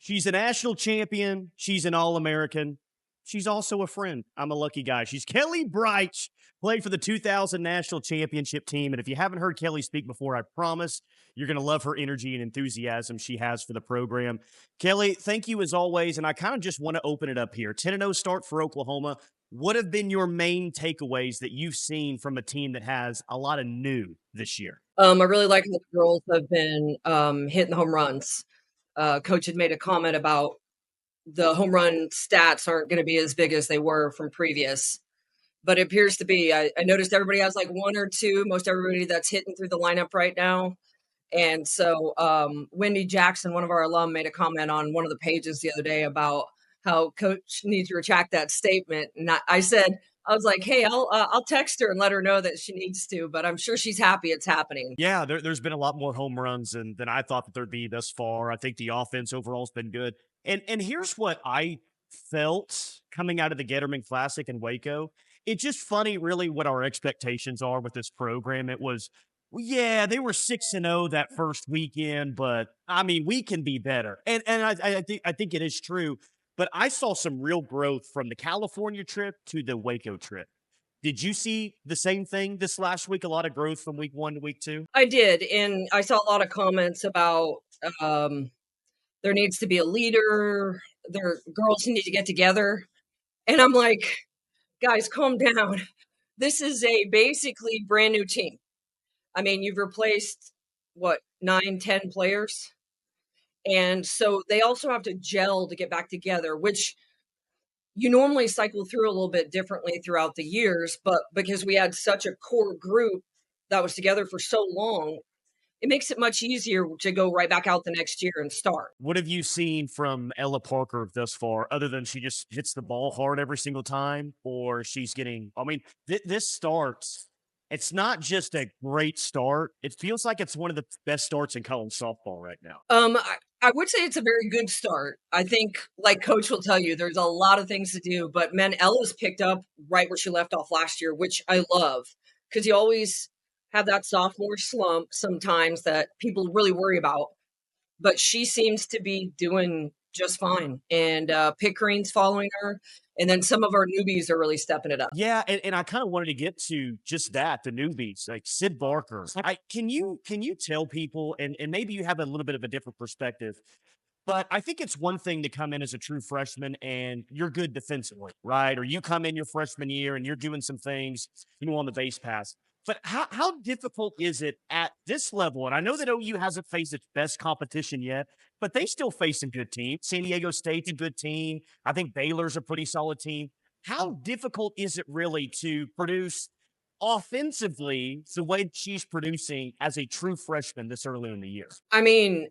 She's a national champion. She's an All-American. She's also a friend. I'm a lucky guy. She's Kelli Braitsch, played for the 2000 national championship team. And if you haven't heard Kelli speak before, I promise you're going to love her energy and enthusiasm she has for the program. Kelli, thank you as always. And I kind of just want to open it up here. 10-0 start for Oklahoma. What have been your main takeaways that you've seen from a team that has a lot of new this year? I really like how the girls have been hitting home runs. Coach had made a comment about the home run stats aren't going to be as big as they were from previous, but it appears to be. I noticed everybody has like one or two, most everybody that's hitting through the lineup right now. And so Wendy Jackson, one of our alum, made a comment on one of the pages the other day about how Coach needs to retract that statement. And I said, I was like, hey, I'll text her and let her know that she needs to, but I'm sure she's happy it's happening. Yeah, there's been a lot more home runs than I thought that there'd be thus far. I think the offense overall has been good. And here's what I felt coming out of the Getterman Classic in Waco. It's just funny, really, what our expectations are with this program. It was, well, yeah, they were 6-0 that first weekend, but I mean, we can be better. And I think it is true. But I saw some real growth from the California trip to the Waco trip. Did you see the same thing this last week? A lot of growth from week 1 to week 2? I did. And I saw a lot of comments about there needs to be a leader. There girls need to get together. And I'm like, guys, calm down. This is a basically brand new team. I mean, you've replaced what, 9, 10 players. And so they also have to gel to get back together, which you normally cycle through a little bit differently throughout the years. But because we had such a core group that was together for so long, it makes it much easier to go right back out the next year and start. What have you seen from Ella Parker thus far, other than she just hits the ball hard every single time, or she's getting, I mean, this starts, it's not just a great start. It feels like it's one of the best starts in college softball right now. I would say it's a very good start. I think, like Coach will tell you, there's a lot of things to do, but man, Ella's picked up right where she left off last year, which I love because you always have that sophomore slump sometimes that people really worry about. But she seems to be doing just fine. And Pickering's following her. And then some of our newbies are really stepping it up. Yeah, and I kind of wanted to get to just that, the newbies, like Syd Barker. Can you tell people, and maybe you have a little bit of a different perspective, but I think it's one thing to come in as a true freshman and you're good defensively, right? Or you come in your freshman year and you're doing some things, on the base pass. But how difficult is it at this level? And I know that OU hasn't faced its best competition yet, but they still face some good teams. San Diego State's a good team. I think Baylor's a pretty solid team. How difficult is it really to produce offensively the way she's producing as a true freshman this early in the year? I mean,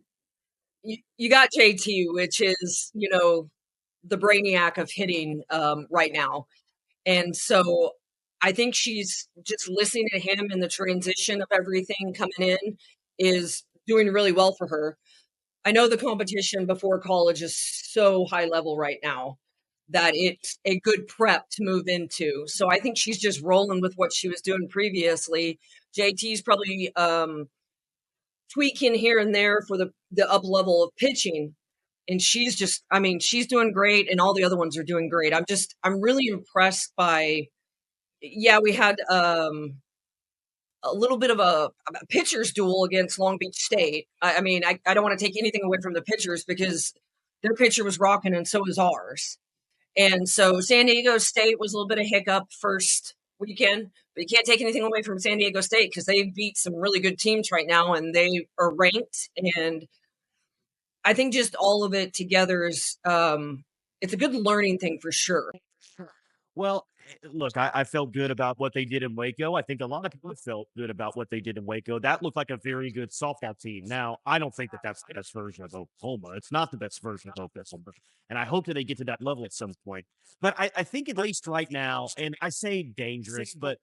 you got JT, which is, the brainiac of hitting right now. And so I think she's just listening to him and the transition of everything coming in is doing really well for her. I know the competition before college is so high level right now that it's a good prep to move into. So I think she's just rolling with what she was doing previously. JT's probably tweaking here and there for the up level of pitching. And she's she's doing great and all the other ones are doing great. I'm really impressed by, we had a little bit of a pitcher's duel against Long Beach State. I don't want to take anything away from the pitchers because their pitcher was rocking and so was ours. And so San Diego State was a little bit of hiccup first weekend, but you can't take anything away from San Diego State because they beat some really good teams right now and they are ranked. And I think just all of it together is it's a good learning thing for sure. Well, look, I felt good about what they did in Waco. I think a lot of people felt good about what they did in Waco. That looked like a very good softball team. Now, I don't think that that's the best version of Oklahoma. It's not the best version of Oklahoma. And I hope that they get to that level at some point. But I think at least right now, and I say dangerous, but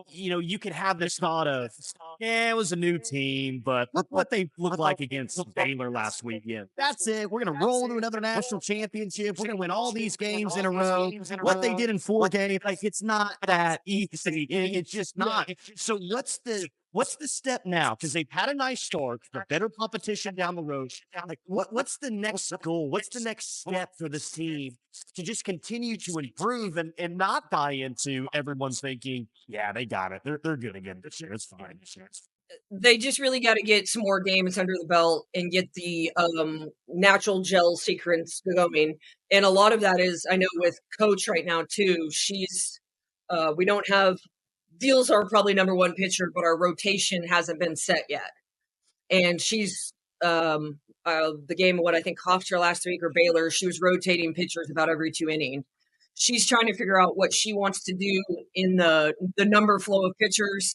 you could have this thought of, it was a new team, but look what they looked like against Baylor last weekend. That's it. We're going to roll into another national championship. We're going to win all these games in a row. What they did in 4 games, like, it's not that easy. It's just not. So what's the step now? Because they've had a nice start, the better competition down the road. Like, what's the next goal? What's the next step for this team to just continue to improve and not buy into everyone thinking, yeah, they got it. They're good again this year. It's fine. They just really got to get some more games under the belt and get the natural gel sequence going. And a lot of that is, I know with coach right now too, we don't have, Deals are probably number one pitcher, but our rotation hasn't been set yet. And she's, the game of what I think Hofstra last week or Baylor, she was rotating pitchers about every 2 innings. She's trying to figure out what she wants to do in the number flow of pitchers.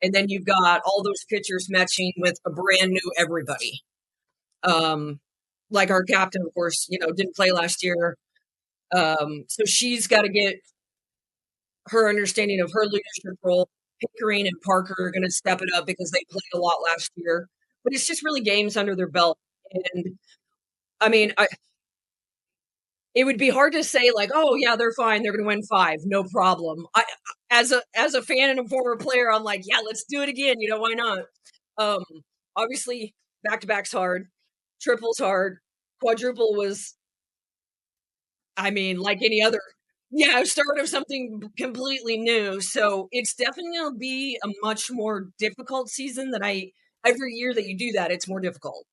And then you've got all those pitchers matching with a brand new everybody. Like our captain, of course, didn't play last year. So she's got to get her understanding of her leadership role. Pickering and Parker are going to step it up because they played a lot last year. But it's just really games under their belt. And I mean, it would be hard to say like, oh yeah, they're fine. They're going to win 5. No problem. As a fan and a former player, I'm like, yeah, let's do it again. Why not? Obviously back-to-back's hard. Triple's hard. Quadruple was, I mean, like any other, start of something completely new. So it's definitely going to be a much more difficult season every year that you do that, it's more difficult.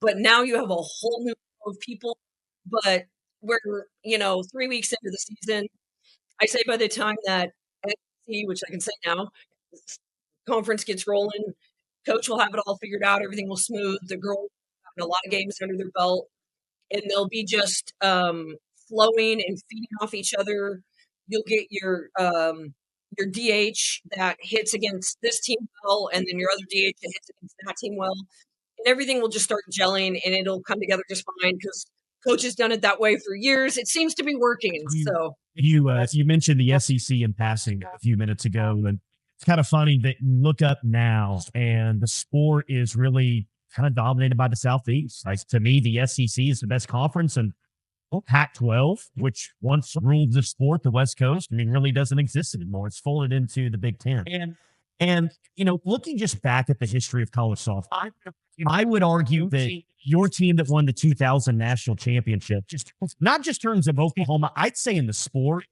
But now you have a whole new group of people. But we're, 3 weeks into the season. I say by the time that SEC, which I can say now, conference gets rolling, coach will have it all figured out. Everything will smooth. The girls have a lot of games under their belt, and they'll be just flowing and feeding off each other. You'll get your DH that hits against this team well, and then your other DH that hits against that team well. And everything will just start gelling, and it'll come together just fine because coach has done it that way for years. It seems to be working. So you mentioned the SEC in passing a few minutes ago, and it's kind of funny that you look up now and the sport is really kind of dominated by the Southeast. Like, to me, the SEC is the best conference, and Pac-12, which once ruled the sport, the West Coast, I mean, really doesn't exist anymore. It's folded into the Big Ten. And looking just back at the history of college softball, I would argue that your team that won the 2000 national championship, just not just terms of Oklahoma, I'd say in the sport,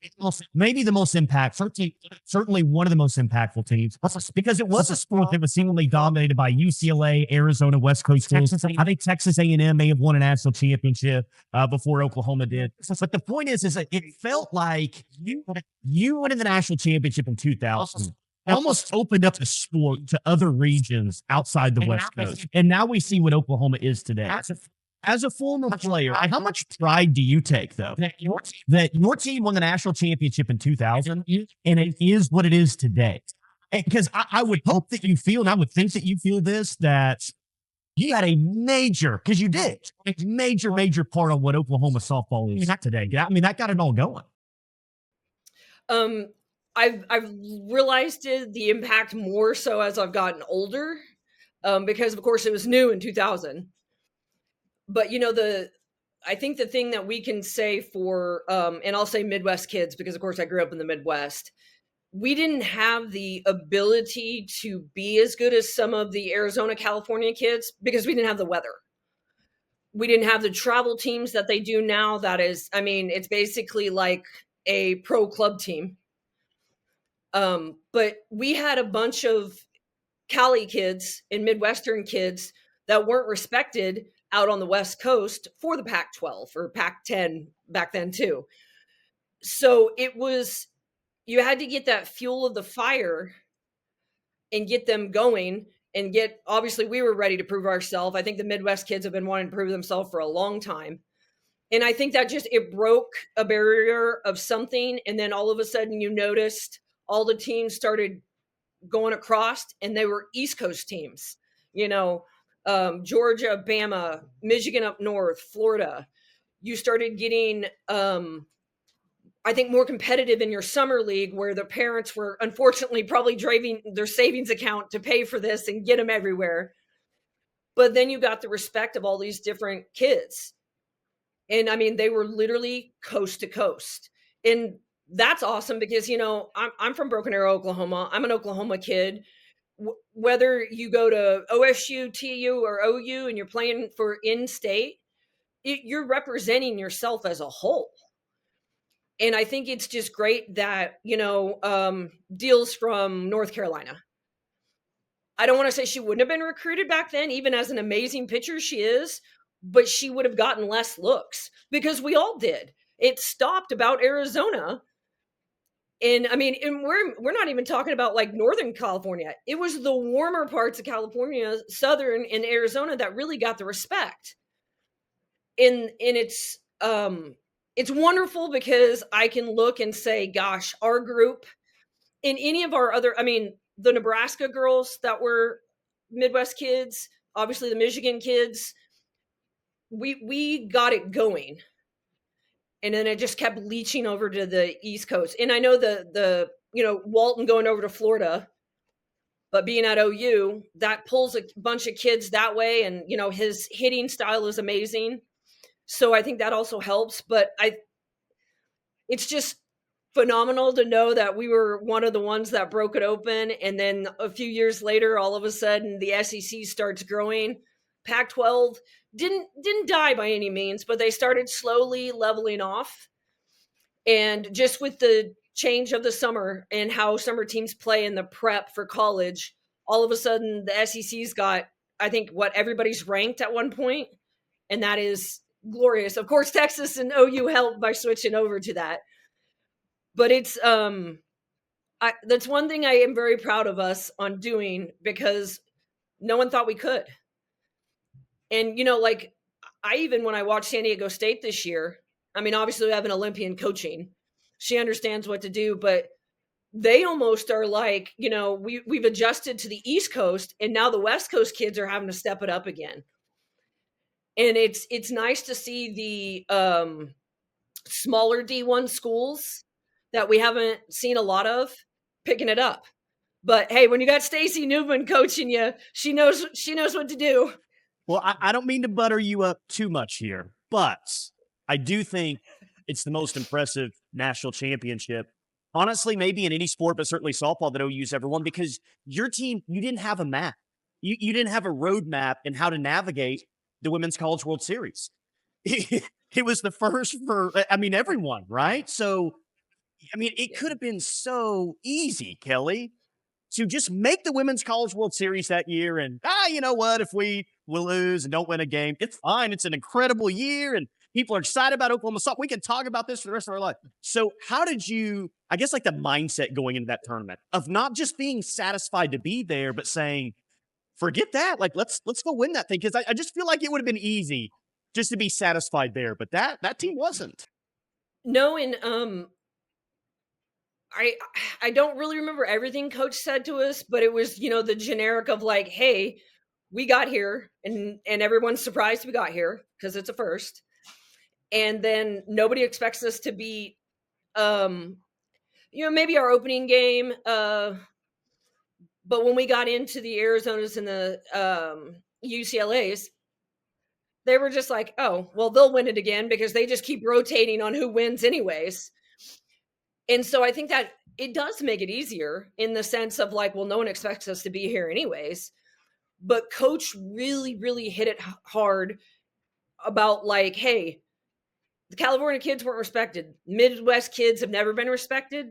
maybe the most impactful, certainly one of the most impactful teams, because it was a sport that was seemingly dominated by UCLA, Arizona, West Coast schools. I think Texas A&M may have won a national championship before Oklahoma did. But the point is that it felt like you winning the national championship in 2000 almost opened up the sport to other regions outside the West Coast. And now we see what Oklahoma is today. As a former player, how much pride do you take, though, that your team won the national championship in 2000 and it is what it is today? Because I would hope that you feel, and I would think that you feel this, that you had a major, because you did, a major part on what Oklahoma softball is today. I mean, that got it all going. I've realized the impact more so as I've gotten older, because of course it was new in 2000. But I think the thing that we can say for, and I'll say Midwest kids, because of course I grew up in the Midwest, we didn't have the ability to be as good as some of the Arizona, California kids because we didn't have the weather. We didn't have the travel teams that they do now. That is, I mean, it's basically like a pro club team. But we had a bunch of Cali kids and Midwestern kids that weren't respected out on the West Coast for the Pac-12 or Pac-10 back then too. So you had to get that fuel of the fire and get them going and obviously we were ready to prove ourselves. I think the Midwest kids have been wanting to prove themselves for a long time. And I think that it broke a barrier of something. And then all of a sudden you noticed all the teams started going across and they were East Coast teams, Georgia, Bama, Michigan up north, Florida. You started getting, I think, more competitive in your summer league where the parents were unfortunately probably driving their savings account to pay for this and get them everywhere. But then you got the respect of all these different kids. And I mean, they were literally coast to coast. And that's awesome because, I'm from Broken Arrow, Oklahoma. I'm an Oklahoma kid. whether you go to OSU, TU, or OU and you're playing for in-state, you're representing yourself as a whole. And I think it's just great that, Deal's from North Carolina. I don't want to say she wouldn't have been recruited back then, even as an amazing pitcher she is, but she would have gotten less looks because we all did. It stopped about Arizona. And I mean, and we're not even talking about like Northern California. It was the warmer parts of California, Southern and Arizona that really got the respect. And it's wonderful because I can look and say, gosh, our group in any of our other, I mean, the Nebraska girls that were Midwest kids, obviously the Michigan kids, we got it going. And then it just kept leaching over to the East Coast. And I know the Walton going over to Florida, but being at OU, that pulls a bunch of kids that way. And, his hitting style is amazing. So I think that also helps. But it's just phenomenal to know that we were one of the ones that broke it open. And then a few years later, all of a sudden, the SEC starts growing. Pac-12 didn't die by any means, but they started slowly leveling off. And just with the change of the summer and how summer teams play in the prep for college, all of a sudden the SEC's got, I think, what everybody's ranked at one point, and that is glorious. Of course, Texas and OU helped by switching over to that. But it's that's one thing I am very proud of us on doing because no one thought we could. And like when I watched San Diego State this year, I mean, obviously we have an Olympian coaching. She understands what to do, but they almost are like, we've adjusted to the East Coast, and now the West Coast kids are having to step it up again. And it's nice to see the smaller D1 schools that we haven't seen a lot of picking it up. But hey, when you got Stacey Newman coaching you, she knows what to do. Well, I don't mean to butter you up too much here, but I do think it's the most impressive national championship. Honestly, maybe in any sport, but certainly softball that OU's ever won, because your team, you didn't have a map. You didn't have a roadmap in how to navigate the Women's College World Series. It was the first for, everyone, right? So, it could have been so easy, Kelli, to just make the Women's College World Series that year. And, you know what? If we will lose and don't win a game, it's fine. It's an incredible year. And people are excited about Oklahoma softball. We can talk about this for the rest of our life. So how did you, I guess, like the mindset going into that tournament of not just being satisfied to be there, but saying, forget that. Like, let's go win that thing. Because I just feel like it would have been easy just to be satisfied there. But that team wasn't. No, and I don't really remember everything Coach said to us, but it was, the generic of like, hey, we got here and everyone's surprised we got here because it's a first. And then nobody expects us to beat, maybe our opening game. But when we got into the Arizonas and the UCLAs, they were just like, oh, well, they'll win it again because they just keep rotating on who wins anyways. And so I think that it does make it easier in the sense of like, well, no one expects us to be here anyways. But Coach really, really hit it hard about like, hey, the California kids weren't respected. Midwest kids have never been respected.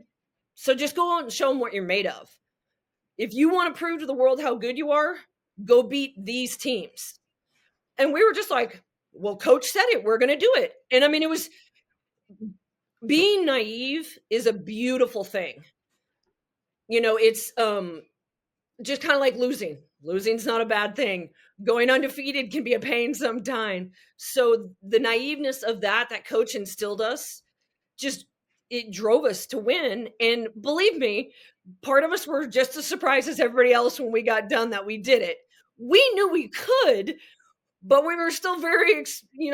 So just go out and show them what you're made of. If you want to prove to the world how good you are, go beat these teams. And we were just like, well, Coach said it. We're going to do it. And I mean, it was being naive is a beautiful thing. It's just kind of like losing. Losing's not a bad thing. Going undefeated can be a pain sometime. So the naiveness of that Coach instilled us, it drove us to win. And believe me, part of us were just as surprised as everybody else when we got done that we did it. We knew we could, but we were still very,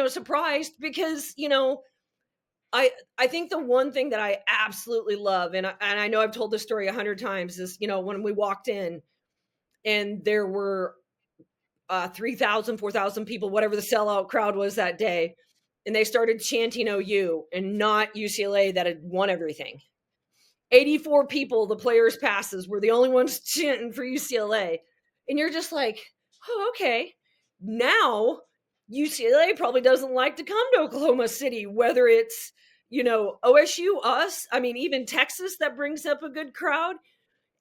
surprised because, I think the one thing that I absolutely love, and I know I've told this story 100 times, is, when we walked in and there were 3,000, 4,000 people, whatever the sellout crowd was that day, and they started chanting OU and not UCLA that had won everything. 84 people, the players' passes, were the only ones chanting for UCLA. And you're just like, oh, okay. Now UCLA probably doesn't like to come to Oklahoma City, whether it's, OSU, us, I mean, even Texas, that brings up a good crowd.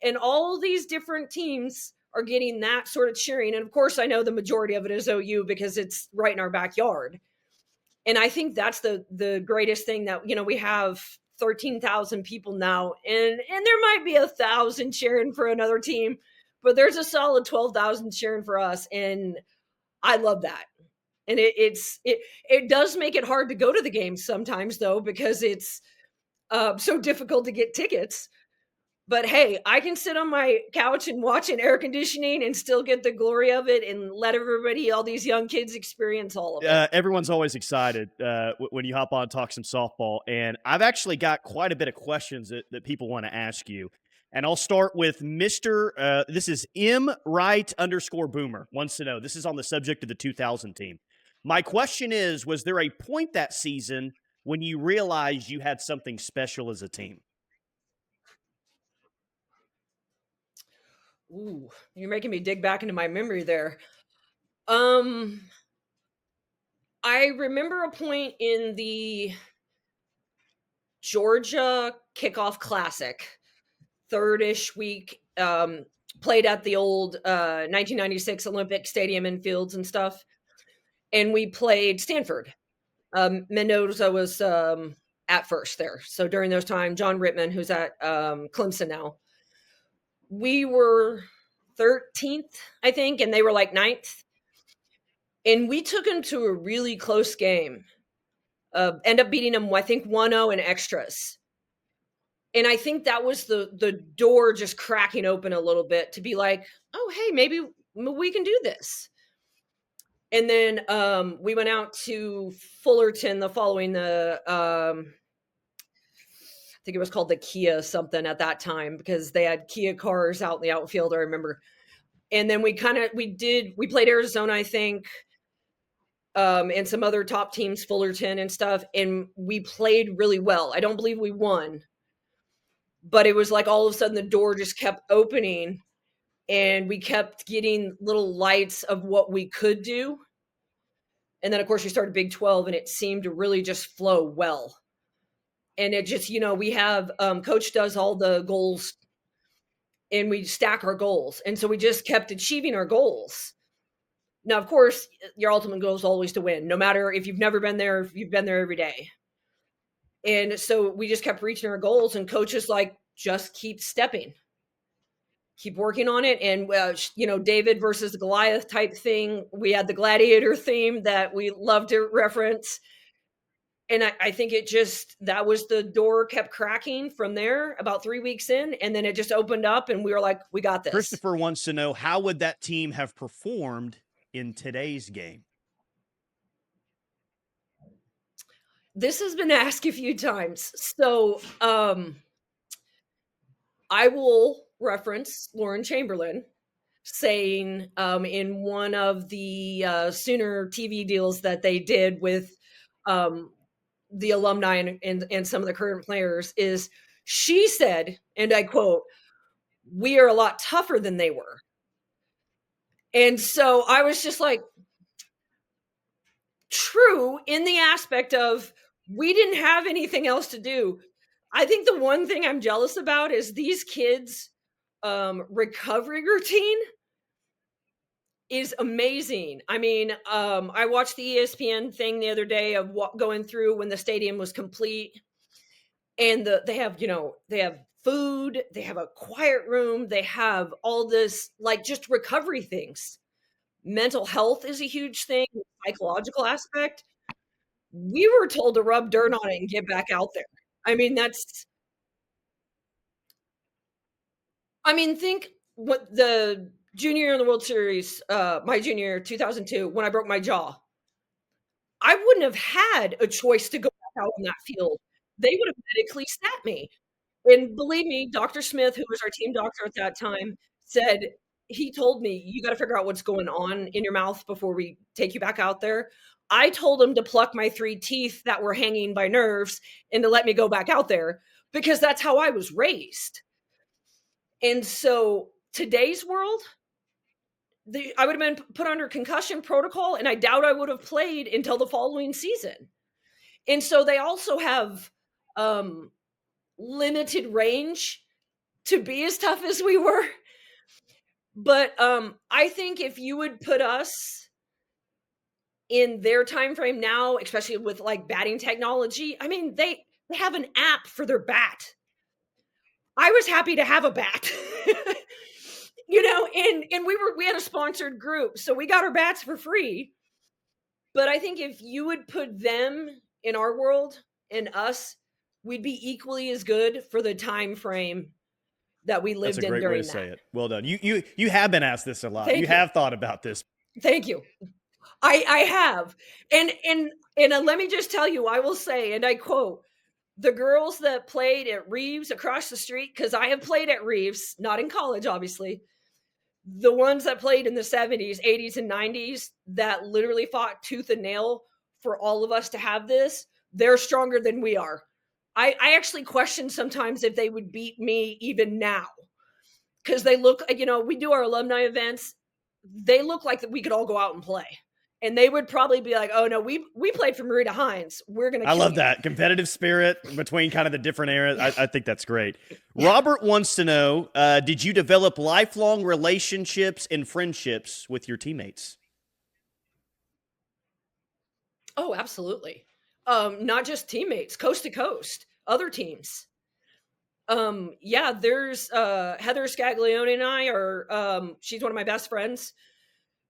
And all these different teams are getting that sort of cheering. And of course, I know the majority of it is OU because it's right in our backyard. And I think that's the greatest thing that, we have 13,000 people now, and there might be 1,000 cheering for another team, but there's a solid 12,000 cheering for us, and I love that. And it does make it hard to go to the games sometimes, though, because it's so difficult to get tickets. But hey, I can sit on my couch and watch in air conditioning and still get the glory of it and let everybody, all these young kids, experience all of it. Everyone's always excited when you hop on and talk some softball. And I've actually got quite a bit of questions that people want to ask you. And I'll start with Mr. This is M Wright _ Boomer wants to know. This is on the subject of the 2000 team. My question is, was there a point that season when you realized you had something special as a team? Ooh, you're making me dig back into my memory there. I remember a point in the Georgia Kickoff Classic, third-ish week, played at the old 1996 Olympic Stadium and fields and stuff, and we played Stanford. Mendoza was at first there. So during those times, John Rittman, who's at Clemson now, we were 13th, I think, and they were like 9th. And we took them to a really close game. End up beating them, I think, 1-0 in extras. And I think that was the door just cracking open a little bit to be like, oh, hey, maybe we can do this. And then we went out to Fullerton the following I think it was called the Kia something at that time because they had Kia cars out in the outfield, I remember. And then we played Arizona, I think, and some other top teams, Fullerton and stuff, and we played really well. I don't believe we won, but it was like all of a sudden the door just kept opening and we kept getting little lights of what we could do. And then, of course, we started Big 12, and it seemed to really just flow well. And it just, we have coach does all the goals, and we stack our goals. And so we just kept achieving our goals. Now, of course, your ultimate goal is always to win, no matter if you've never been there, if you've been there every day. And so we just kept reaching our goals, and coaches like, just keep stepping, keep working on it. And, David versus Goliath type thing. We had the gladiator theme that we love to reference. And I think that was the door kept cracking from there about 3 weeks in. And then it just opened up and we were like, we got this. Christopher wants to know, how would that team have performed in today's game? This has been asked a few times. So I will reference Lauren Chamberlain saying in one of the Sooner TV deals that they did with the alumni and some of the current players is she said, and I quote, "We are a lot tougher than they were." And so I was just like, true in the aspect of we didn't have anything else to do. I think the one thing I'm jealous about is these kids' recovery routine is amazing. I mean, I watched the ESPN thing the other day of going through when the stadium was complete, and they have food, they have a quiet room, they have all this like just recovery things. Mental health is a huge thing, psychological aspect. We were told to rub dirt on it and get back out there. I mean, think what the junior year in the World Series, my junior year, 2002, when I broke my jaw. I wouldn't have had a choice to go back out on that field. They would have medically sat me. And believe me, Dr. Smith, who was our team doctor at that time, he told me, you got to figure out what's going on in your mouth before we take you back out there. I told him to pluck my 3 teeth that were hanging by nerves and to let me go back out there. because that's how I was raised. And so today's world, I would have been put under concussion protocol, and I doubt I would have played until the following season. And so they also have um, limited range to be as tough as we were. But I think if you would put us in their time frame now, especially with like batting technology, I mean they have an app for their bat. I was happy to have a bat. And we had a sponsored group, so we got our bats for free. But I think if you would put them in our world and us, we'd be equally as good for the time frame that we That's a lived in great way to during say that. it. Well done. You have been asked this a lot. You Thank you. have thought about this. Thank you. I have. And let me just tell you, I will say, and I quote, the girls that played at Reeves across the street, because I have played at Reeves, not in college, obviously. The ones that played in the 70s, 80s, and 90s that literally fought tooth and nail for all of us to have this, they're stronger than we are. I actually question sometimes if they would beat me even now, because they look, we do our alumni events. They look like that we could all go out and play. And they would probably be like, "Oh no, we played for Marita Hines. We're gonna I kill love you." that competitive spirit between kind of the different eras. I think that's great. Yeah. Robert wants to know: did you develop lifelong relationships and friendships with your teammates? Oh, absolutely. Not just teammates, coast to coast, other teams. Yeah, there's Heather Scaglione and I are she's one of my best friends,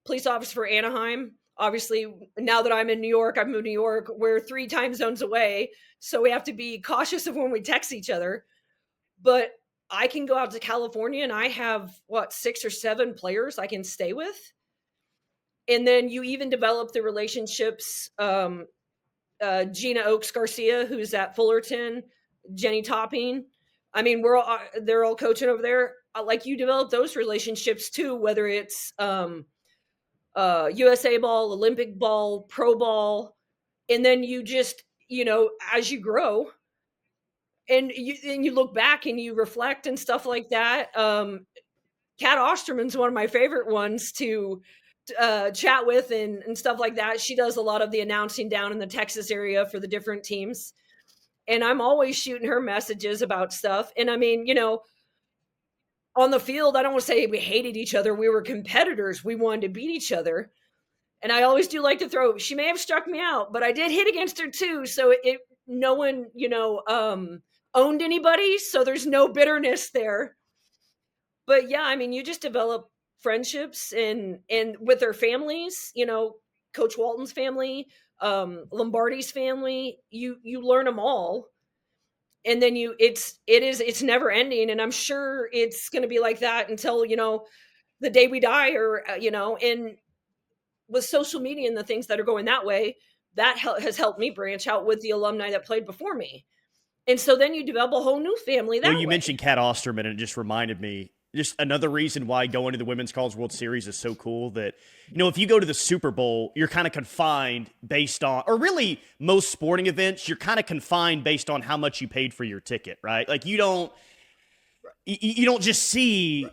police officer for Anaheim. Obviously, now that I'm in New York, I've moved to New York, we're 3 time zones away, so we have to be cautious of when we text each other. But I can go out to California and I have what 6 or 7 players I can stay with. And then you even develop the relationships. Gina Oaks Garcia, who's at Fullerton, Jenny Topping. I mean, they're all coaching over there. Like you develop those relationships too, whether it's USA ball, Olympic ball, pro ball, and then you just as you grow and you look back and you reflect and stuff like that. Kat Osterman's one of my favorite ones to chat with and stuff like that. She does a lot of the announcing down in the Texas area for the different teams. And I'm always shooting her messages about stuff. And I mean, on the field, I don't want to say we hated each other. We were competitors. We wanted to beat each other. And I always do like to throw, she may have struck me out, but I did hit against her too. So no one, owned anybody. So there's no bitterness there. But yeah, I mean, you just develop friendships and with their families, Coach Walton's family, Lombardi's family, you learn them all. And then it's never ending. And I'm sure it's going to be like that until, the day we die or, and with social media and the things that are going that way, that has helped me branch out with the alumni that played before me. And so then you develop a whole new family Well, that you way. mentioned Kat Osterman, and it just reminded me. Just another reason why going to the Women's College World Series is so cool that, if you go to the Super Bowl, you're kind of confined based on, or really most sporting events, you're kind of confined based on how much you paid for your ticket, right? Like you don't just see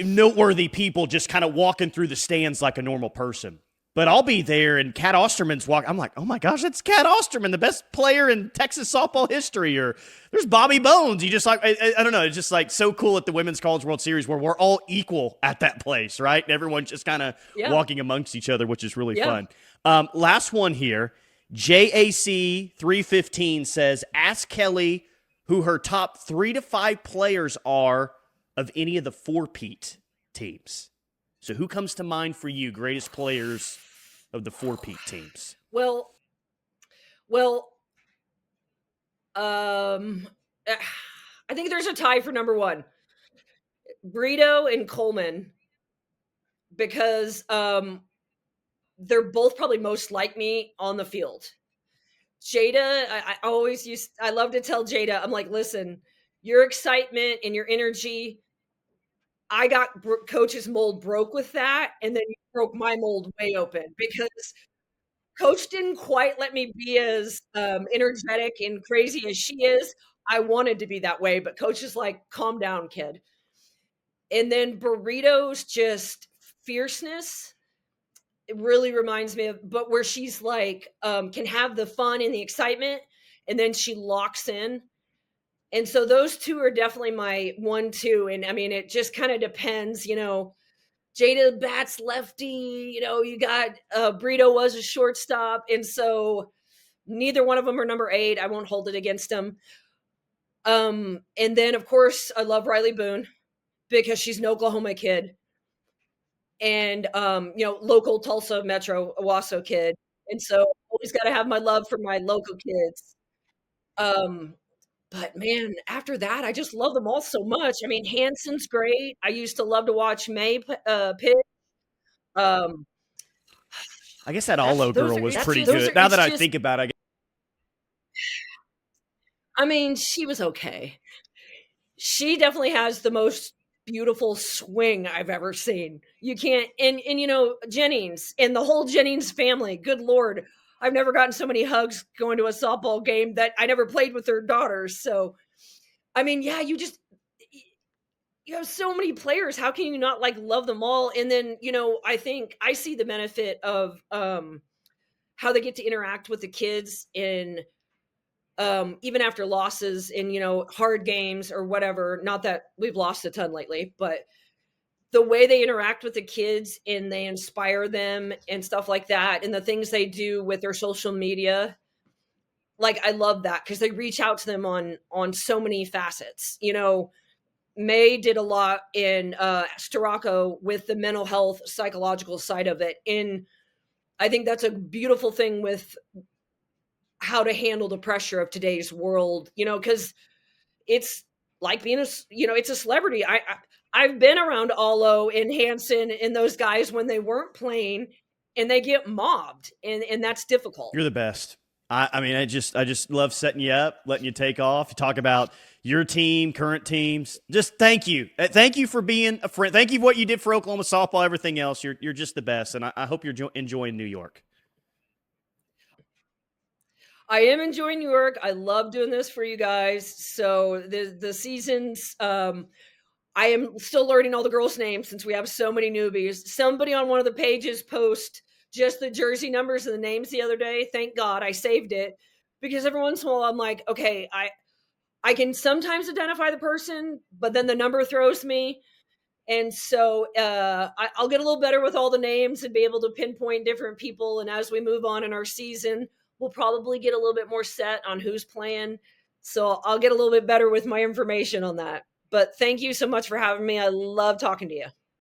noteworthy people just kind of walking through the stands like a normal person. But I'll be there and Kat Osterman's walking. I'm like, oh my gosh, that's Kat Osterman, the best player in Texas softball history. Or there's Bobby Bones. You just like, I don't know. It's just like so cool at the Women's College World Series where we're all equal at that place, right? And everyone's just kind of Yeah. walking amongst each other, which is really Yeah. fun. Last one here. JAC 315 says, ask Kelli who her top 3 to 5 players are of any of the 4-peat teams. So who comes to mind for you, greatest players of the 4-peat teams? Well, I think there's a tie for number 1. Brito and Coleman, because they're both probably most like me on the field. Jada, I love to tell Jada, I'm like, listen, your excitement and your energy, I got coach's mold broke with that, and then you broke my mold way open because coach didn't quite let me be as energetic and crazy as she is. I wanted to be that way, but coach is like, calm down, kid. And then Burrito's just fierceness. It really reminds me of, but where she's like, can have the fun and the excitement, and then she locks in. And so those two are definitely my 1, 2. And I mean, it just kind of depends, Jada bats lefty, you got Brito was a shortstop. And so neither one of them are number 8. I won't hold it against them. And then of course I love Riley Boone because she's an Oklahoma kid and local Tulsa Metro Owasso kid. And so always got to have my love for my local kids. Um, but man, after that, I just love them all so much. I mean, Hanson's great. I used to love to watch May pitch. Um, I guess that that's Allo those girl are was it's pretty just good. Now it's that I just think about it, I mean, she was okay. She definitely has the most beautiful swing I've ever seen. You can't and Jennings and the whole Jennings family. Good lord. I've never gotten so many hugs going to a softball game that I never played with their daughters. So, I mean, yeah, you have so many players. How can you not like love them all? And then, I think I see the benefit of how they get to interact with the kids in even after losses in hard games or whatever. Not that we've lost a ton lately, but the way they interact with the kids and they inspire them and stuff like that, and the things they do with their social media, like I love that because they reach out to them on so many facets. May did a lot in Storako with the mental health psychological side of it, and I think that's a beautiful thing with how to handle the pressure of today's world, because it's like being it's a celebrity. I've been around Allo and Hanson and those guys when they weren't playing and they get mobbed and that's difficult. you're the best. I mean, I just love setting you up, letting you take off. You talk about your team, current teams. Just thank you, thank you for being a friend. Thank you for what you did for Oklahoma softball. Everything else, you're just the best, and I hope you're enjoying New York. I am enjoying New York. I love doing this for you guys. So the seasons, I am still learning all the girls' names since we have so many newbies. Somebody on one of the pages post just the jersey numbers and the names the other day. Thank God I saved it because every once in a while I'm like, okay, I can sometimes identify the person, but then the number throws me. And so I'll get a little better with all the names and be able to pinpoint different people. And as we move on in our season, we'll probably get a little bit more set on who's playing. So I'll get a little bit better with my information on that. But thank you so much for having me. I love talking to you.